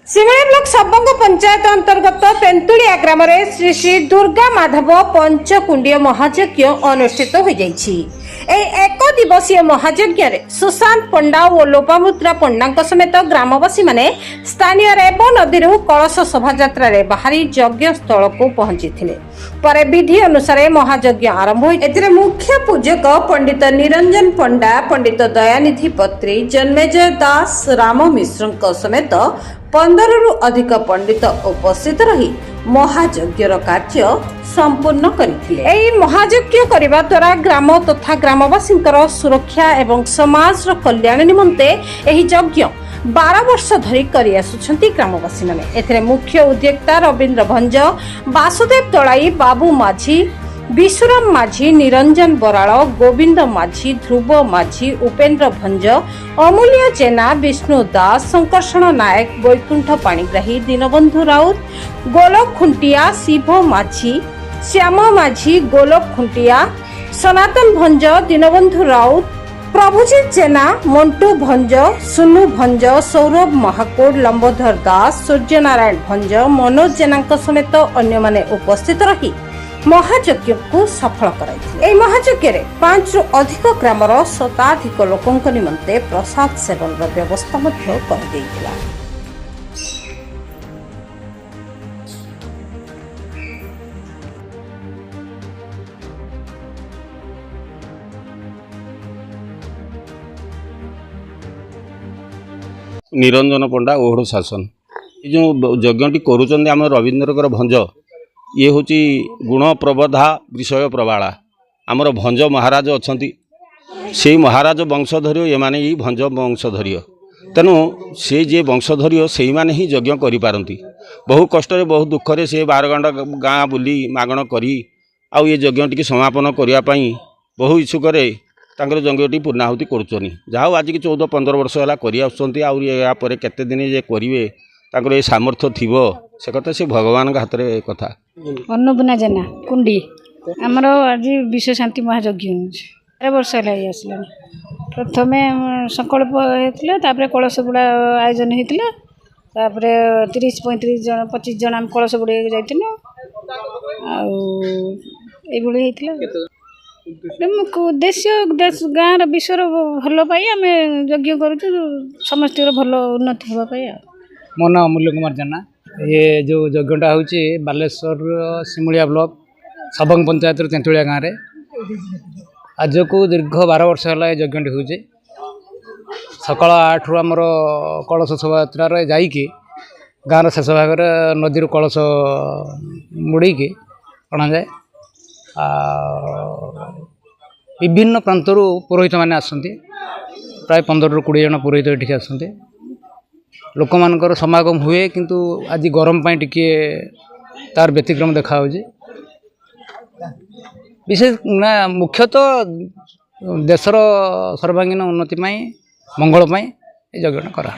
Simli block Sabang panchayat अंतर्गत तेंतुलिया ग्राम श्री श्री दुर्गा माधव पंचकुंडीय महायज्ञ अनुष्ठित हो जाइछि। एक दिवसीय महायज्ञ सुशांत पंडा और लोपामुद्रा पंडा समेत ग्रामवासी माने स्थानीय रेब नदी कलश शोभा बाहरी यज्ञ स्थल को पहुंची पर विधि अनुसार महायज्ञ आरंभ हो। मुख्य पूजक पंडित निरंजन पंडा, पंडित दयानिधि पत्री, जन्मेजय दास, राम मिश्र समेत 15 रु अधिक पंडित उपस्थित रही महायज्ञ कार्य संपूर्ण करथिले। एही महायज्ञ करिबा द्वारा ग्राम तथा ग्रामवासी सुरक्षा एवं समाज कल्याण निमंते एही यज्ञ 12 वर्ष धरी करि आसुछंती ग्रामवासी माने। एथिरे मुख्य उद्योक्ता रविंद्र भंज, वासुदेव दलाई, बाबू माझी, विश्वराम माझी, निरंजन बराळ, गोविंद माझी, ध्रुव माझी, उपेन्द्र भंज, अमूल्य जेना, विष्णु दास, संकर्षण नायक, वैकुंठ पाणिग्राही, दीनबंधु राउत, गोलक खुंटिया, शिव माझी, श्याम माझी, गोलक खुंटिया, सनातन भंज, दीनबंधु राउत, प्रभुजीत जेना, मंटू भंज, सुनु भंज, सौरभ महाकोड, लंबोधर दास, सूर्यनारायण भंज, मनोज जेना समेत अन्य माने उपस्थित रही महायज्ञ को सफल कराई। महायज्ञ 5 रु अधिक ग्रामर शताधिक लोकों निमंते प्रसाद सेवन व्यवस्था कर। निरंजन पंडा ओहड़ शासन ये जो यज्ञटी करुँच आम रवींद्र भंज ये हूँ गुण प्रबोधा विषय प्रबाला आमर भंज महाराज अच्छा से महाराज वंशधर ये माने ही भंज वंशधर तेणु से जे वंशधर से माने ही यज्ञ करिपारंती। बहु कष्ट बहु दुखरे से 12 गंडा गाँ बुली मागण करी आउ ये यज्ञ टी समापन करने बहु इच्छुक यज्ञटी पूर्णाहुति करुचनी। जहाँ आज की 14-15 वर्ष है कर केते दिन जे करेंगे तांकर ये सामर्थ्य थी से कथा से भगवान हाथ में कथा। अन्नपूर्णा जेना कुंडी आमर आज विश्व शांति महायज्ञ 12 वर्ष है आसला। प्रथम संकल्प होता कलश बुड़ा आयोजन होता 30-35 जन 25 जन आम कलश बुड़े जाइए उद्देश्य गाँव विश्वर भल पाई आम यज्ञ करुँ समस्त भल उन्नति हाँपाई। मो ना अमूल्य कुमार जेना। ये जो यज्ञटा हूँ बालेश्वर सिमुलिया ब्लॉक सबंग पंचायत तेंतुलिया गाँव में आज को दीर्घ 12 वर्ष है यज्ञटी हूँ। सकाल 8 रु आमर कलश शोभा जाइए गाँव शेष भाग नदी कलश मुड़ी अणा जाए। विभिन्न प्रांतर पुरोहित मैंने आसती प्राय 15 रु 20 जन पुरोहित ये आसती। लोक मानकर समागम हुए किंतु आज गरम पाई टिके तार व्यतिक्रम देखा विशेष ना मुख्यतः देशर सर्वांगीन उन्नति मंगल यज्ञ करा।